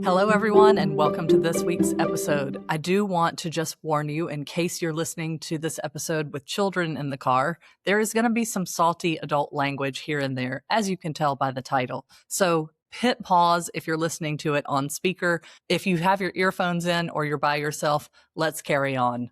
Hello, everyone, and welcome to this week's episode. I do want to just warn you, in case you're listening to this episode with children in the car, there is going to be some salty adult language here and there, as you can tell by the title. So hit pause if you're listening to it on speaker. If you have your earphones in or you're by yourself, let's carry on.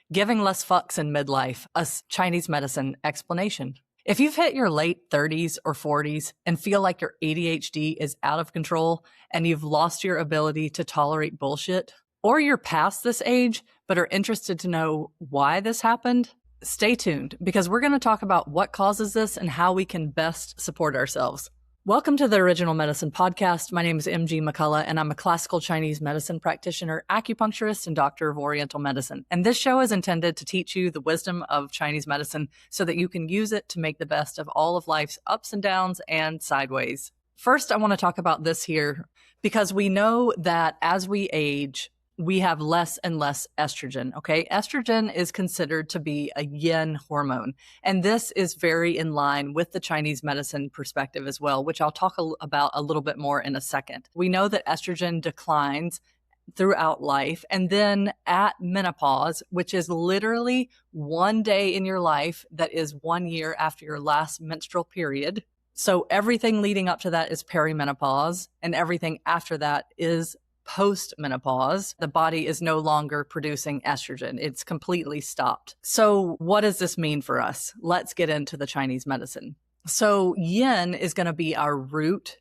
Giving less fucks in midlife, a Chinese medicine explanation. If you've hit your late 30s or 40s and feel like your ADHD is out of control and you've lost your ability to tolerate bullshit, or you're past this age but are interested to know why this happened, stay tuned because we're going to talk about what causes this and how we can best support ourselves. Welcome to the Original Medicine Podcast. My name is MG McCullough, and I'm a classical Chinese medicine practitioner, acupuncturist, and doctor of Oriental medicine. And this show is intended to teach you the wisdom of Chinese medicine so that you can use it to make the best of all of life's ups and downs and sideways. First, I want to talk about this here because we know that as we age, we have less and less estrogen, okay? Estrogen is considered to be a yin hormone, and this is very in line with the Chinese medicine perspective as well, which I'll talk about a little bit more in a second. We know that estrogen declines throughout life, and then at menopause, which is literally one day in your life that is 1 year after your last menstrual period. So everything leading up to that is perimenopause, and everything after that is post-menopause. The body is no longer producing estrogen. It's completely stopped. So what does this mean for us? Let's get into the Chinese medicine. So yin is going to be our root.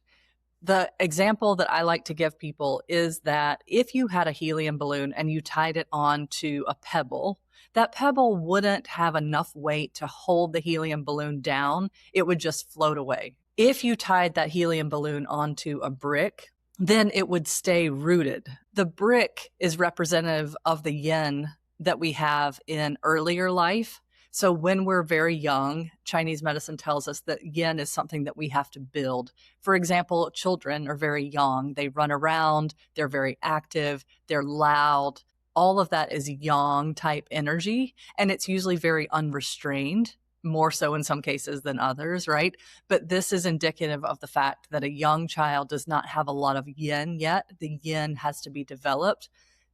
The example that I like to give people is that if you had a helium balloon and you tied it onto a pebble, that pebble wouldn't have enough weight to hold the helium balloon down. It would just float away. If you tied that helium balloon onto a brick, then it would stay rooted. The brick is representative of the yin that we have in earlier life. So when we're very young, Chinese medicine tells us that yin is something that we have to build. For example, children are very young. They run around, they're very active, they're loud. All of that is yang type energy, and it's usually very unrestrained. More so in some cases than others, right? But this is indicative of the fact that a young child does not have a lot of yin yet. The yin has to be developed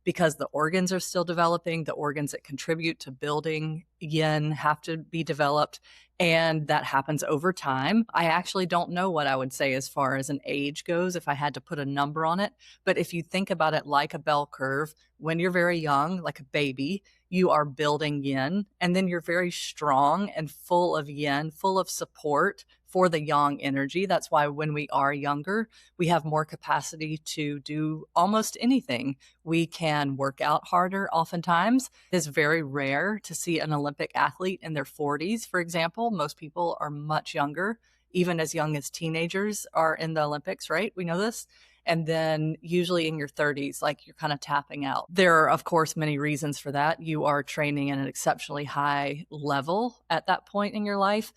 because the organs are still developing. The organs that contribute to building yin have to be developed, and that happens over time. I actually don't know what I would say as far as an age goes if I had to put a number on it. But if you think about it like a bell curve, when you're very young, like a baby, you are building yin, and then you're very strong and full of yin, full of support for the yang energy. That's why when we are younger, we have more capacity to do almost anything. We can work out harder oftentimes. It's very rare to see an Olympic athlete in their 40s, for example. Most people are much younger, even as young as teenagers are in the Olympics, right? We know this. And then usually in your 30s, like you're kind of tapping out. There are, of course, many reasons for that. You are training at an exceptionally high level at that point in your life,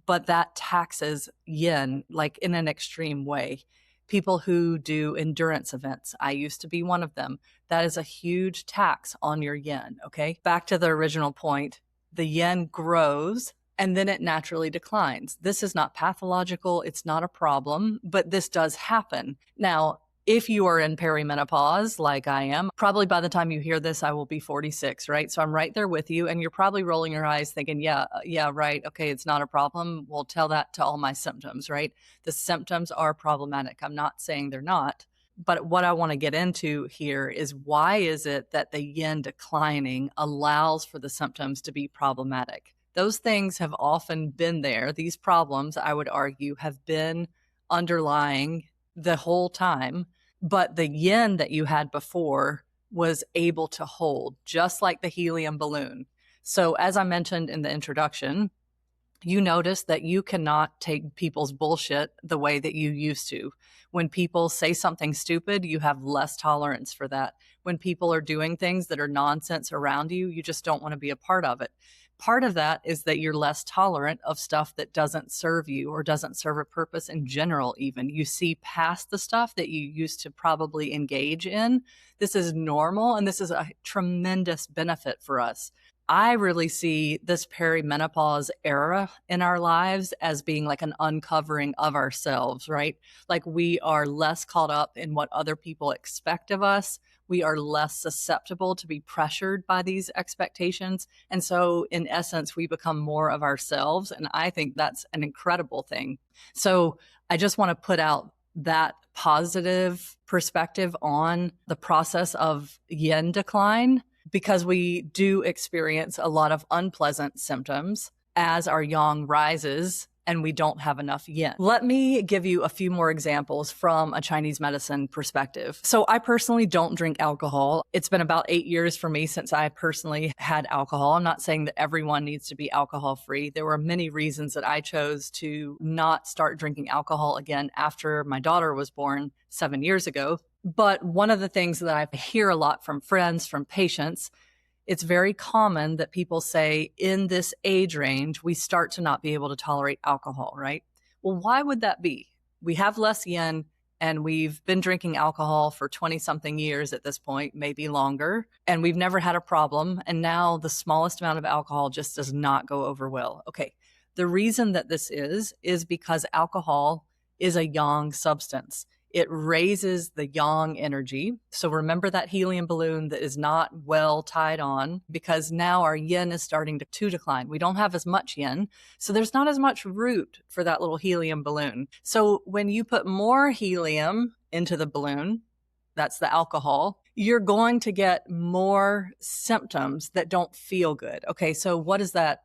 but that taxes yin like in an extreme way. People who do endurance events, I used to be one of them. That is a huge tax on your yin, okay? Back to the original point, the yin grows and then it naturally declines. This is not pathological. It's not a problem, but this does happen. Now, if you are in perimenopause, like I am, probably by the time you hear this, I will be 46, right? So I'm right there with you, and you're probably rolling your eyes thinking, yeah, right, okay, it's not a problem. We'll tell that to all my symptoms, right? The symptoms are problematic. I'm not saying they're not. But what I want to get into here is why is it that the yin declining allows for the symptoms to be problematic? Those things have often been there. These problems, I would argue, have been underlying the whole time, but the yin that you had before was able to hold, just like the helium balloon. So as I mentioned in the introduction, you notice that you cannot take people's bullshit the way that you used to. When people say something stupid, you have less tolerance for that. When people are doing things that are nonsense around you, you just don't want to be a part of it. Part of that is that you're less tolerant of stuff that doesn't serve you or doesn't serve a purpose in general even. You see past the stuff that you used to probably engage in. This is normal, and this is a tremendous benefit for us. I really see this perimenopause era in our lives as being like an uncovering of ourselves, right? Like we are less caught up in what other people expect of us. We are less susceptible to be pressured by these expectations. And so, in essence, we become more of ourselves. And I think that's an incredible thing. So, I just want to put out that positive perspective on the process of yin decline, because we do experience a lot of unpleasant symptoms as our yang rises and we don't have enough yin. Let me give you a few more examples from a Chinese medicine perspective. So I personally don't drink alcohol. It's been about 8 years for me since I personally had alcohol. I'm not saying that everyone needs to be alcohol free. There were many reasons that I chose to not start drinking alcohol again after my daughter was born 7 years ago. But one of the things that I hear a lot from friends, from patients, it's very common that people say in this age range, we start to not be able to tolerate alcohol, right? Well, why would that be? We have less yin and we've been drinking alcohol for 20 something years at this point, maybe longer, and we've never had a problem. And now the smallest amount of alcohol just does not go over well. Okay. The reason that this is because alcohol is a yang substance. It raises the yang energy. So remember that helium balloon that is not well tied on, because now our yin is starting to decline. We don't have as much yin. So there's not as much root for that little helium balloon. So when you put more helium into the balloon, that's the alcohol, you're going to get more symptoms that don't feel good. Okay, so what does that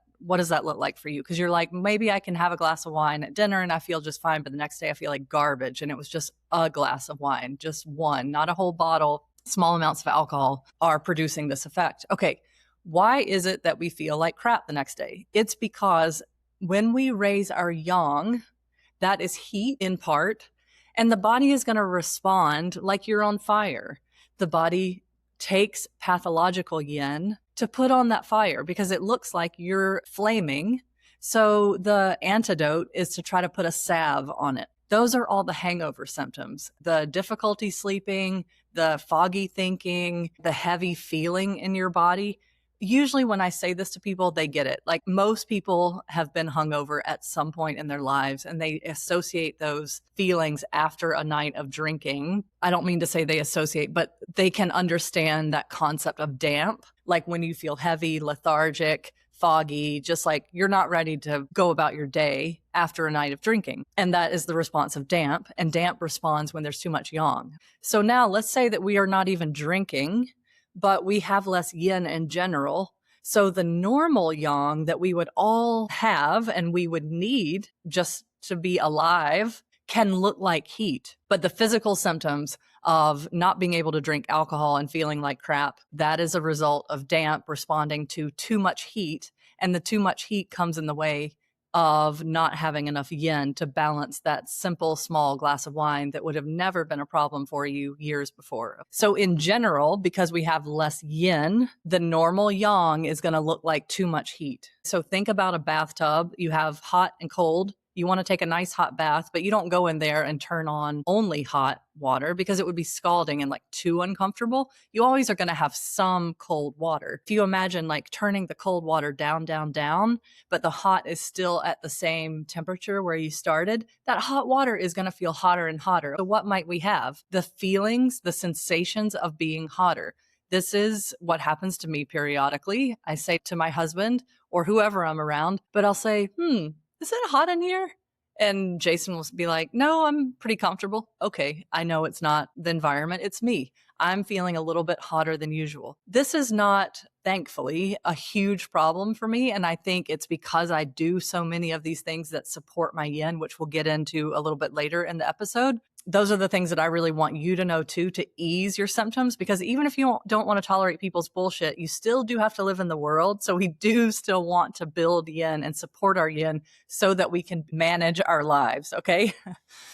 look like for you? Because you're like, maybe I can have a glass of wine at dinner and I feel just fine, but the next day I feel like garbage. And it was just a glass of wine, just one, not a whole bottle. Small amounts of alcohol are producing this effect. Okay, why is it that we feel like crap the next day? It's because when we raise our yang, that is heat in part, and the body is going to respond like you're on fire. The body takes pathological yin to put on that fire because it looks like you're flaming. So the antidote is to try to put a salve on it. Those are all the hangover symptoms: the difficulty sleeping, the foggy thinking, the heavy feeling in your body. Usually when I say this to people, they get it. Like most people have been hungover at some point in their lives and they associate those feelings after a night of drinking. I don't mean to say they associate, but they can understand that concept of damp, like when you feel heavy, lethargic, foggy, just like you're not ready to go about your day after a night of drinking. And that is the response of damp. And damp responds when there's too much yang. So now let's say that we are not even drinking, but we have less yin in general. So the normal yang that we would all have and we would need just to be alive can look like heat. But the physical symptoms of not being able to drink alcohol and feeling like crap, that is a result of damp responding to too much heat. And the too much heat comes in the way of not having enough yin to balance that simple small glass of wine that would have never been a problem for you years before. So in general, because we have less yin, the normal yang is going to look like too much heat. So think about a bathtub. You have hot and cold. You want to take a nice hot bath, but you don't go in there and turn on only hot water because it would be scalding and like too uncomfortable. You always are going to have some cold water. If you imagine like turning the cold water down, down, down, but the hot is still at the same temperature where you started, that hot water is going to feel hotter and hotter. So what might we have? The feelings, the sensations of being hotter. This is what happens to me periodically. I say to my husband or whoever I'm around, but I'll say, is it hot in here? And Jason will be like, no, I'm pretty comfortable. Okay, I know it's not the environment, it's me. I'm feeling a little bit hotter than usual. This is not, thankfully, a huge problem for me. And I think it's because I do so many of these things that support my yin, which we'll get into a little bit later in the episode. Those are the things that I really want you to know too, to ease your symptoms, because even if you don't want to tolerate people's bullshit, you still do have to live in the world. So we do still want to build yin and support our yin so that we can manage our lives. Okay.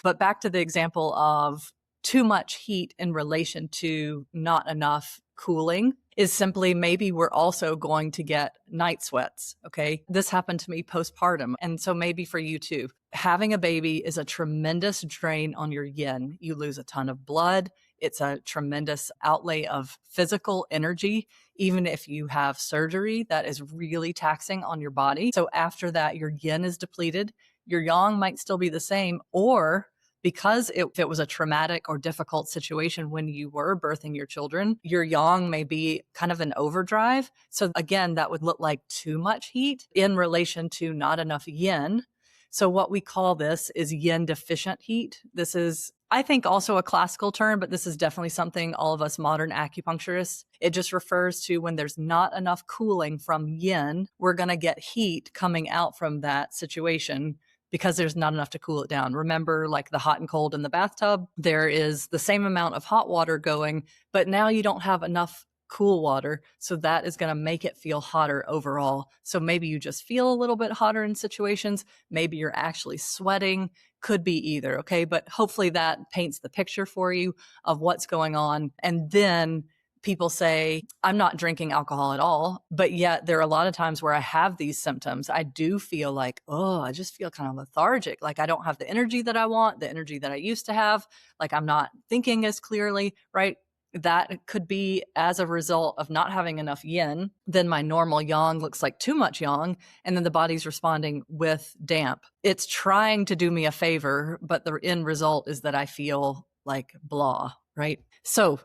But back to the example of too much heat in relation to not enough cooling is simply maybe we're also going to get night sweats. Okay. This happened to me postpartum. And so maybe for you too. Having a baby is a tremendous drain on your yin. You lose a ton of blood. It's a tremendous outlay of physical energy, even if you have surgery that is really taxing on your body. So after that, your yin is depleted. Your yang might still be the same, or because if it was a traumatic or difficult situation when you were birthing your children, your yang may be kind of an overdrive. So again, that would look like too much heat in relation to not enough yin. So what we call this is yin deficient heat. This is, I think, also a classical term, but this is definitely something all of us modern acupuncturists, it just refers to when there's not enough cooling from yin, we're going to get heat coming out from that situation because there's not enough to cool it down. Remember, like the hot and cold in the bathtub, there is the same amount of hot water going, but now you don't have enough cool water. So that is going to make it feel hotter overall. So maybe you just feel a little bit hotter in situations. Maybe you're actually sweating. Could be either. Okay. But hopefully that paints the picture for you of what's going on. And then people say, I'm not drinking alcohol at all, but yet there are a lot of times where I have these symptoms. I do feel like, oh, I just feel kind of lethargic. Like I don't have the energy that I want, the energy that I used to have. Like I'm not thinking as clearly, right? That could be as a result of not having enough yin. Then my normal yang looks like too much yang, and then the body's responding with damp. It's trying to do me a favor, but the end result is that I feel like blah, right? So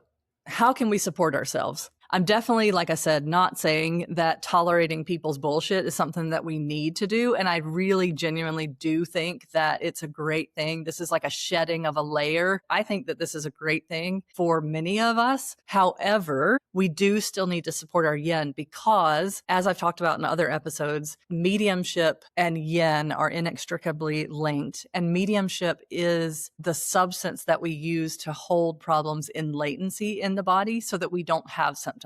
how can we support ourselves? I'm definitely, like I said, not saying that tolerating people's bullshit is something that we need to do. And I really genuinely do think that it's a great thing. This is like a shedding of a layer. I think that this is a great thing for many of us. However, we do still need to support our yin because, as I've talked about in other episodes, mediumship and yin are inextricably linked. And mediumship is the substance that we use to hold problems in latency in the body so that we don't have symptoms.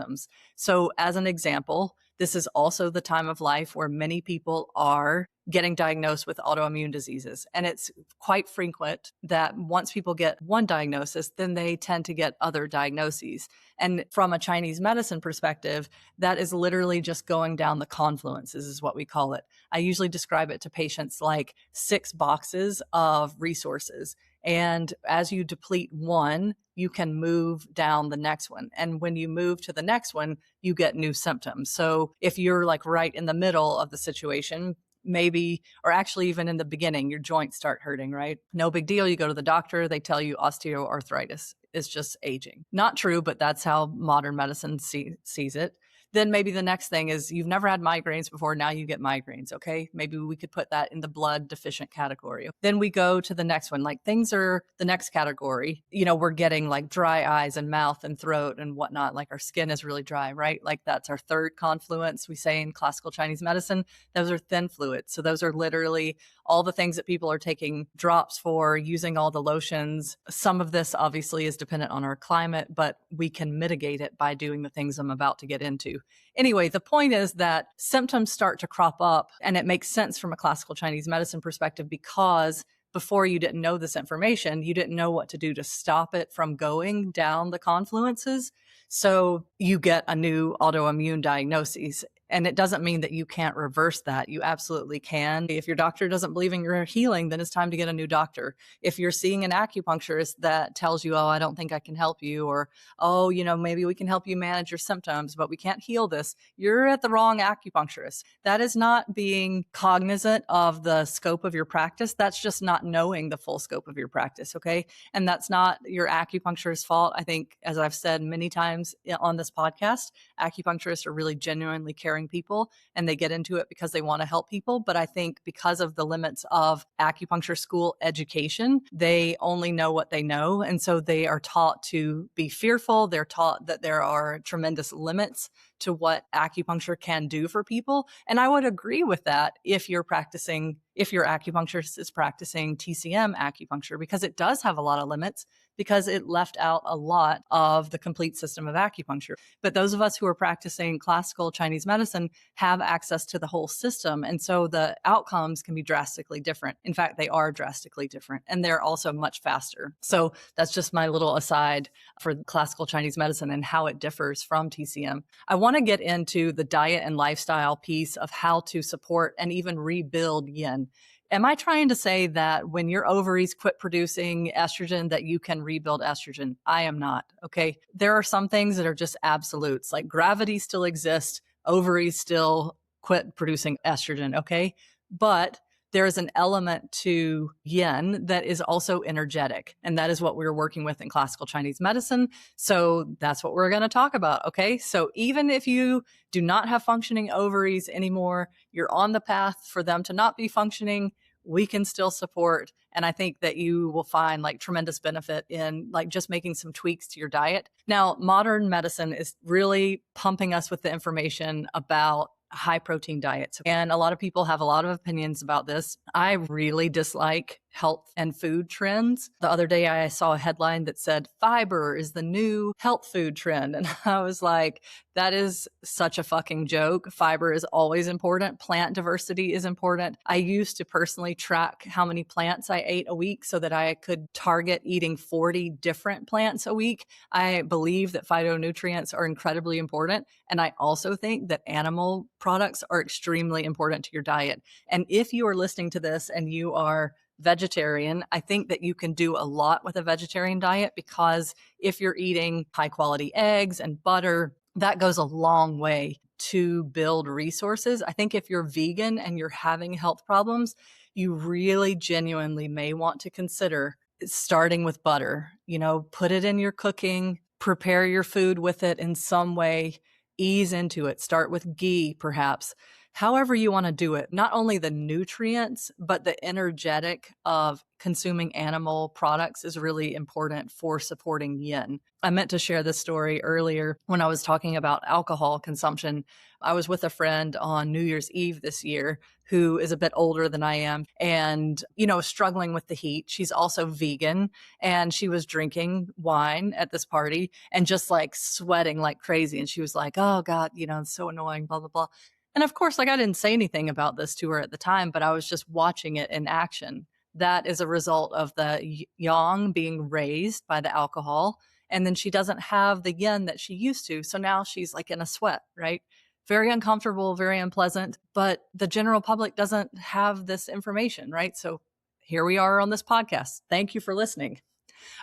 So as an example, this is also the time of life where many people are getting diagnosed with autoimmune diseases. And it's quite frequent that once people get one diagnosis, then they tend to get other diagnoses. And from a Chinese medicine perspective, that is literally just going down the confluences is what we call it. I usually describe it to patients like 6 boxes of resources. And as you deplete one, you can move down the next one. And when you move to the next one, you get new symptoms. So if you're like right in the middle of the situation, maybe, or actually even in the beginning, your joints start hurting, right? No big deal. You go to the doctor, they tell you osteoarthritis. It's just aging. Not true, but that's how modern medicine sees it. Then maybe the next thing is you've never had migraines before. Now you get migraines. Okay. Maybe we could put that in the blood deficient category. Then we go to the next one. Like things are the next category. You know, we're getting like dry eyes and mouth and throat and whatnot. Like our skin is really dry, right? Like that's our third confluence. We say in classical Chinese medicine, those are thin fluids. So those are literally all the things that people are taking drops for, using all the lotions. Some of this obviously is dependent on our climate, but we can mitigate it by doing the things I'm about to get into. Anyway, the point is that symptoms start to crop up, and it makes sense from a classical Chinese medicine perspective because before you didn't know this information, you didn't know what to do to stop it from going down the confluences. So you get a new autoimmune diagnosis. And it doesn't mean that you can't reverse that. You absolutely can. If your doctor doesn't believe in your healing, then it's time to get a new doctor. If you're seeing an acupuncturist that tells you, oh, I don't think I can help you, or, oh, you know, maybe we can help you manage your symptoms, but we can't heal this, you're at the wrong acupuncturist. That is not being cognizant of the scope of your practice. That's just not knowing the full scope of your practice, okay? And that's not your acupuncturist's fault. I think, as I've said many times on this podcast, acupuncturists are really genuinely caring people and they get into it because they want to help people. But I think because of the limits of acupuncture school education, they only know what they know. And so they are taught to be fearful. They're taught that there are tremendous limits to what acupuncture can do for people. And I would agree with that if your acupuncturist is practicing TCM acupuncture, because it does have a lot of limits, because it left out a lot of the complete system of acupuncture. But those of us who are practicing classical Chinese medicine have access to the whole system. And so the outcomes can be drastically different. In fact, they are drastically different, and they're also much faster. So that's just my little aside for classical Chinese medicine and how it differs from TCM. I want to get into the diet and lifestyle piece of how to support and even rebuild yin. Am I trying to say that when your ovaries quit producing estrogen that you can rebuild estrogen? I am not, okay? There are some things that are just absolutes, like gravity still exists, ovaries still quit producing estrogen, okay? But there is an element to yin that is also energetic, and that is what we're working with in classical Chinese medicine. So that's what we're going to talk about, okay? So even if you do not have functioning ovaries anymore, you're on the path for them to not be functioning, we can still support. And I think that you will find like tremendous benefit in like just making some tweaks to your diet. Now, modern medicine is really pumping us with the information about high protein diets. And a lot of people have a lot of opinions about this. I really dislike health and food trends. The other day I saw a headline that said fiber is the new health food trend. And I was like, that is such a fucking joke. Fiber is always important. Plant diversity is important. I used to personally track how many plants I ate a week so that I could target eating 40 different plants a week. I believe that phytonutrients are incredibly important. And I also think that animal products are extremely important to your diet. And if you are listening to this and you are vegetarian, I think that you can do a lot with a vegetarian diet, because if you're eating high quality eggs and butter, that goes a long way to build resources. I think if you're vegan and you're having health problems, you really genuinely may want to consider starting with butter. You know, put it in your cooking, prepare your food with it in some way, ease into it. Start with ghee, perhaps. However you want to do it, not only the nutrients, but the energetic of consuming animal products is really important for supporting yin. I meant to share this story earlier when I was talking about alcohol consumption. I was with a friend on New Year's Eve this year who is a bit older than I am and, you know, struggling with the heat. She's also vegan, and she was drinking wine at this party and just like sweating like crazy. And she was like, oh God, you know, it's so annoying, blah, blah, blah. And of course, like I didn't say anything about this to her at the time, but I was just watching it in action. That is a result of the yang being raised by the alcohol. And then she doesn't have the yin that she used to. So now she's like in a sweat, right? Very uncomfortable, very unpleasant, but the general public doesn't have this information, right? So here we are on this podcast. Thank you for listening.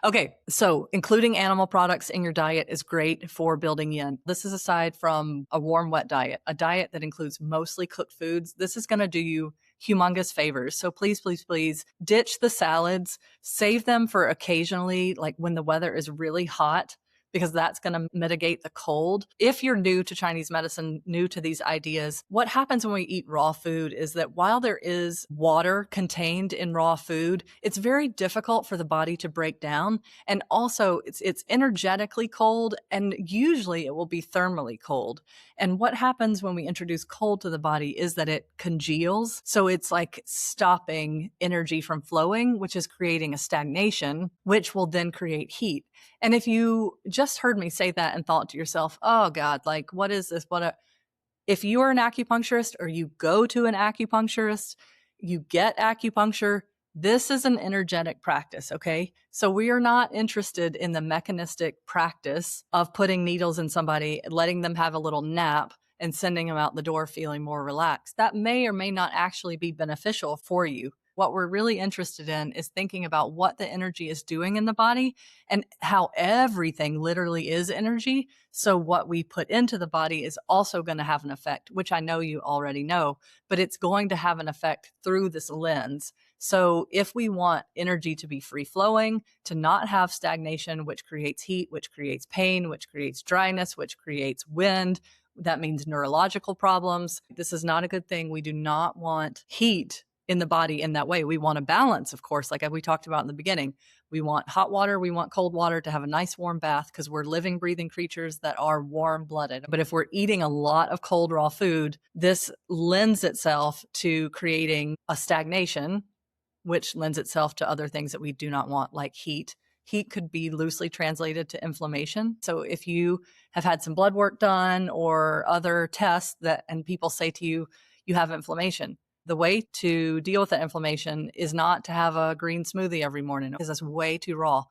Okay, so including animal products in your diet is great for building yin. This is aside from a warm, wet diet, a diet that includes mostly cooked foods. This is going to do you humongous favors. So please, please, please ditch the salads, save them for occasionally, like when the weather is really hot, because that's going to mitigate the cold. If you're new to Chinese medicine, new to these ideas, what happens when we eat raw food is that while there is water contained in raw food, it's very difficult for the body to break down. And also it's energetically cold, and usually it will be thermally cold. And what happens when we introduce cold to the body is that it congeals. So it's like stopping energy from flowing, which is creating a stagnation, which will then create heat. And if you just heard me say that and thought to yourself, oh God, like, what is this? If you are an acupuncturist or you go to an acupuncturist, you get acupuncture, this is an energetic practice, okay? So we are not interested in the mechanistic practice of putting needles in somebody, letting them have a little nap, and sending them out the door feeling more relaxed. That may or may not actually be beneficial for you. What we're really interested in is thinking about what the energy is doing in the body and how everything literally is energy. So what we put into the body is also going to have an effect, which I know you already know, but it's going to have an effect through this lens. So if we want energy to be free flowing, to not have stagnation, which creates heat, which creates pain, which creates dryness, which creates wind, that means neurological problems. This is not a good thing. We do not want heat in the body in that way. We want a balance, of course, like we talked about in the beginning. We want hot water, we want cold water to have a nice warm bath because we're living, breathing creatures that are warm-blooded. But if we're eating a lot of cold, raw food, this lends itself to creating a stagnation, which lends itself to other things that we do not want, like heat. Heat could be loosely translated to inflammation. So if you have had some blood work done or other tests and people say to you, you have inflammation, the way to deal with that inflammation is not to have a green smoothie every morning because that's way too raw.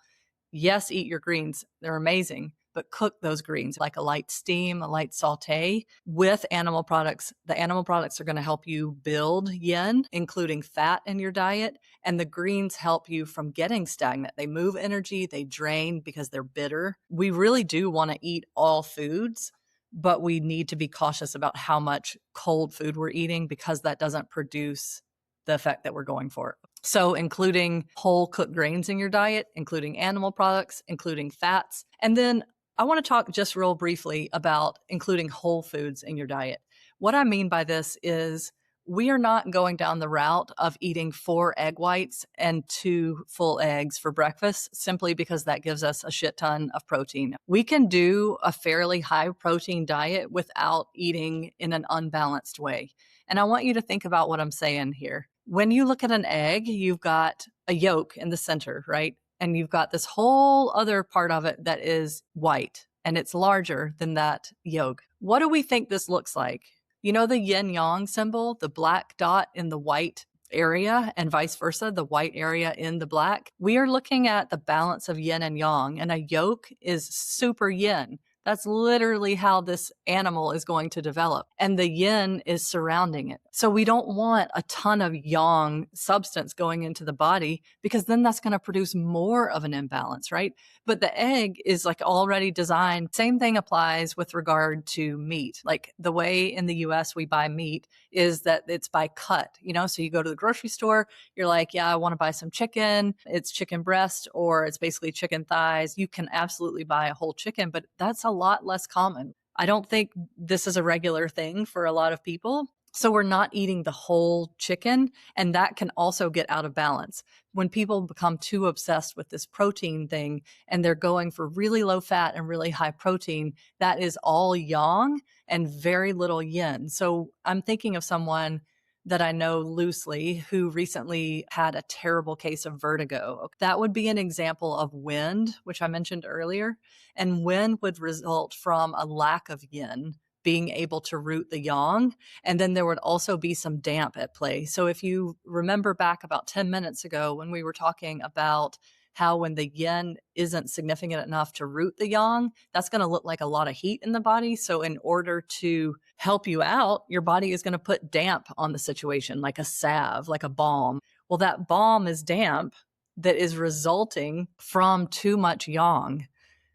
Yes, eat your greens. They're amazing, but cook those greens like a light steam, a light saute with animal products. The animal products are going to help you build yin, including fat in your diet. And the greens help you from getting stagnant. They move energy, they drain because they're bitter. We really do want to eat all foods, but we need to be cautious about how much cold food we're eating because that doesn't produce the effect that we're going for. So including whole cooked grains in your diet, including animal products, including fats. And then I want to talk just real briefly about including whole foods in your diet. What I mean by this is we are not going down the route of eating 4 egg whites and 2 full eggs for breakfast simply because that gives us a shit ton of protein. We can do a fairly high protein diet without eating in an unbalanced way. And I want you to think about what I'm saying here. When you look at an egg, you've got a yolk in the center, right? And you've got this whole other part of it that is white, and it's larger than that yolk. What do we think this looks like? You know the yin-yang symbol, the black dot in the white area and vice versa, the white area in the black? We are looking at the balance of yin and yang, and a yolk is super yin. That's literally how this animal is going to develop. And the yin is surrounding it. So we don't want a ton of yang substance going into the body because then that's going to produce more of an imbalance, right? But the egg is like already designed. Same thing applies with regard to meat. Like the way in the US we buy meat is that it's by cut, so you go to the grocery store, you're like, yeah, I want to buy some chicken. It's chicken breast or it's basically chicken thighs. You can absolutely buy a whole chicken, but that's a lot less common. I don't think this is a regular thing for a lot of people. So we're not eating the whole chicken, and that can also get out of balance. When people become too obsessed with this protein thing and they're going for really low fat and really high protein, that is all yang and very little yin. So I'm thinking of someone that I know loosely who recently had a terrible case of vertigo. That would be an example of wind, which I mentioned earlier. And wind would result from a lack of yin being able to root the yang. And then there would also be some damp at play. So if you remember back about 10 minutes ago when we were talking about how when the yin isn't significant enough to root the yang, that's going to look like a lot of heat in the body. So in order to help you out, your body is going to put damp on the situation, like a salve, like a balm. Well, that balm is damp that is resulting from too much yang.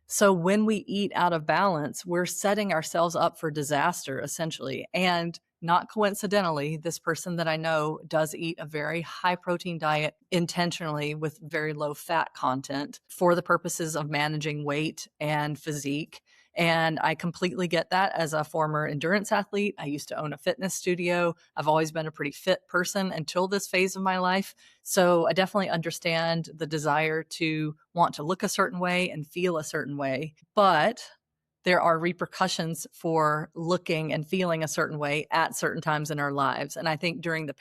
So when we eat out of balance, we're setting ourselves up for disaster, essentially. And not coincidentally, this person that I know does eat a very high protein diet intentionally with very low fat content for the purposes of managing weight and physique. And I completely get that as a former endurance athlete. I used to own a fitness studio. I've always been a pretty fit person until this phase of my life. So I definitely understand the desire to want to look a certain way and feel a certain way. But there are repercussions for looking and feeling a certain way at certain times in our lives. And I think during the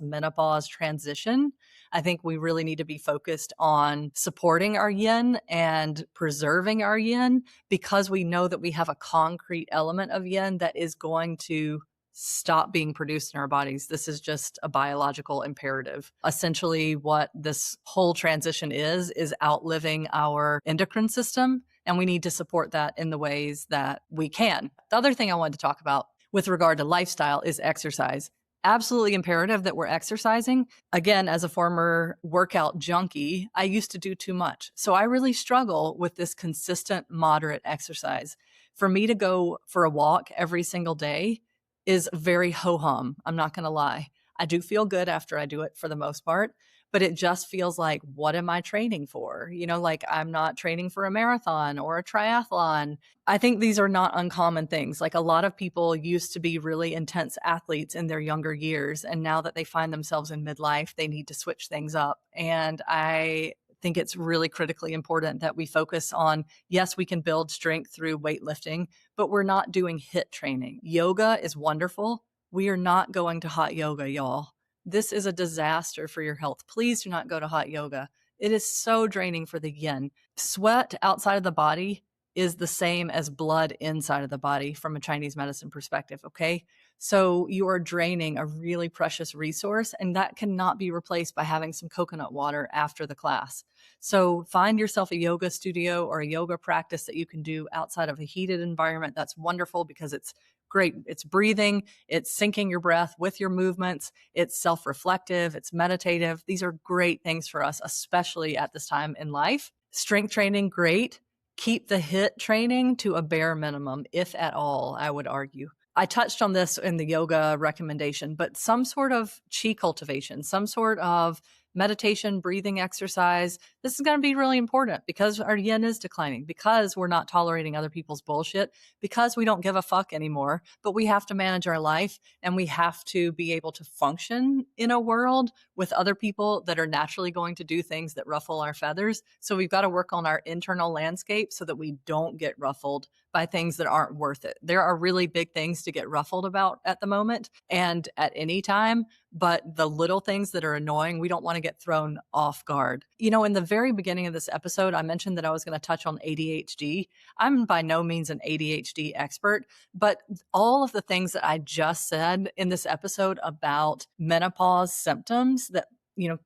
menopause transition, I think we really need to be focused on supporting our yin and preserving our yin because we know that we have a concrete element of yin that is going to stop being produced in our bodies. This is just a biological imperative. Essentially, what this whole transition is outliving our endocrine system, and we need to support that in the ways that we can. The other thing I wanted to talk about with regard to lifestyle is exercise. Absolutely imperative that we're exercising. Again, as a former workout junkie, I used to do too much. So I really struggle with this consistent, moderate exercise. For me to go for a walk every single day is very ho-hum. I'm not going to lie. I do feel good after I do it for the most part, but it just feels like, what am I training for? Like I'm not training for a marathon or a triathlon. I think these are not uncommon things. Like a lot of people used to be really intense athletes in their younger years. And now that they find themselves in midlife, they need to switch things up. And I think it's really critically important that we focus on, yes, we can build strength through weightlifting, but we're not doing HIIT training. Yoga is wonderful. We are not going to hot yoga, y'all. This is a disaster for your health. Please do not go to hot yoga. It is so draining for the yin. Sweat outside of the body is the same as blood inside of the body from a Chinese medicine perspective, okay? So you are draining a really precious resource, and that cannot be replaced by having some coconut water after the class. So find yourself a yoga studio or a yoga practice that you can do outside of a heated environment. That's wonderful because it's great. It's breathing, it's syncing your breath with your movements, it's self-reflective, it's meditative. These are great things for us, especially at this time in life. Strength training, great. Keep the HIIT training to a bare minimum, if at all, I would argue. I touched on this in the yoga recommendation, but some sort of chi cultivation, some sort of meditation, breathing exercise, this is going to be really important because our yin is declining, because we're not tolerating other people's bullshit, because we don't give a fuck anymore, but we have to manage our life and we have to be able to function in a world with other people that are naturally going to do things that ruffle our feathers. So we've got to work on our internal landscape so that we don't get ruffled by things that aren't worth it. There are really big things to get ruffled about at the moment and at any time, but the little things that are annoying, we don't want to get thrown off guard. In the very beginning of this episode, I mentioned that I was going to touch on ADHD. I'm by no means an ADHD expert, but all of the things that I just said in this episode about menopause symptoms that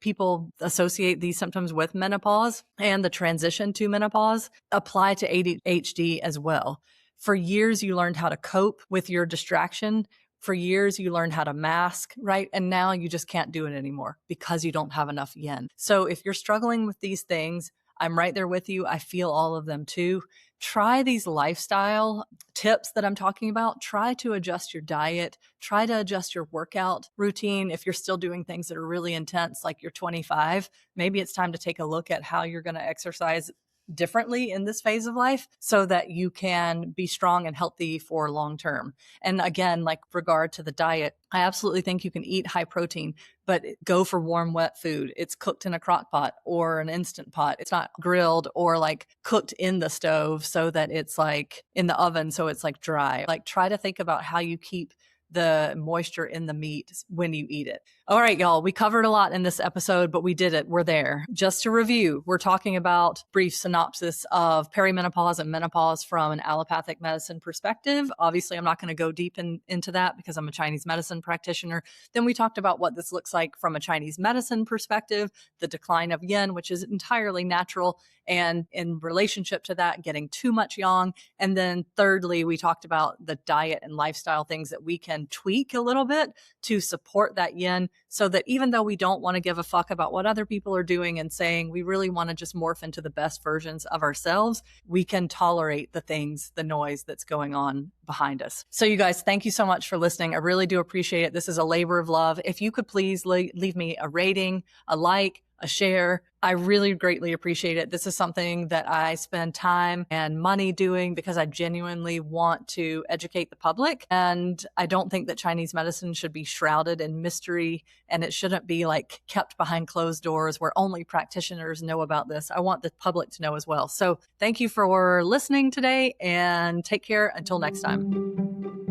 people associate these symptoms with menopause and the transition to menopause apply to ADHD as well. For years, you learned how to cope with your distraction. For years, you learned how to mask, right? And now you just can't do it anymore because you don't have enough yin. So if you're struggling with these things, I'm right there with you. I feel all of them too. Try these lifestyle tips that I'm talking about. Try to adjust your diet. Try to adjust your workout routine. If you're still doing things that are really intense, like you're 25, maybe it's time to take a look at how you're going to exercise differently in this phase of life so that you can be strong and healthy for long term. And again, like regard to the diet, I absolutely think you can eat high protein, but go for warm, wet food. It's cooked in a crock pot or an instant pot. It's not grilled or like cooked in the stove so that it's like in the oven. So it's like dry. Like try to think about how you keep the moisture in the meat when you eat it. All right, y'all, we covered a lot in this episode, but we did it. We're there. Just to review, we're talking about brief synopsis of perimenopause and menopause from an allopathic medicine perspective. Obviously, I'm not going to go deep into that because I'm a Chinese medicine practitioner. Then we talked about what this looks like from a Chinese medicine perspective, the decline of yin, which is entirely natural, and in relationship to that, getting too much yang. And then thirdly, we talked about the diet and lifestyle things that we can tweak a little bit to support that yin so that even though we don't want to give a fuck about what other people are doing and saying, we really want to just morph into the best versions of ourselves, we can tolerate the things, the noise that's going on behind us. So you guys, thank you so much for listening. I really do appreciate it. This is a labor of love. If you could please leave me a rating, a like, a share. I really greatly appreciate it. This is something that I spend time and money doing because I genuinely want to educate the public. And I don't think that Chinese medicine should be shrouded in mystery, and it shouldn't be like kept behind closed doors where only practitioners know about this. I want the public to know as well. So thank you for listening today and take care until next time.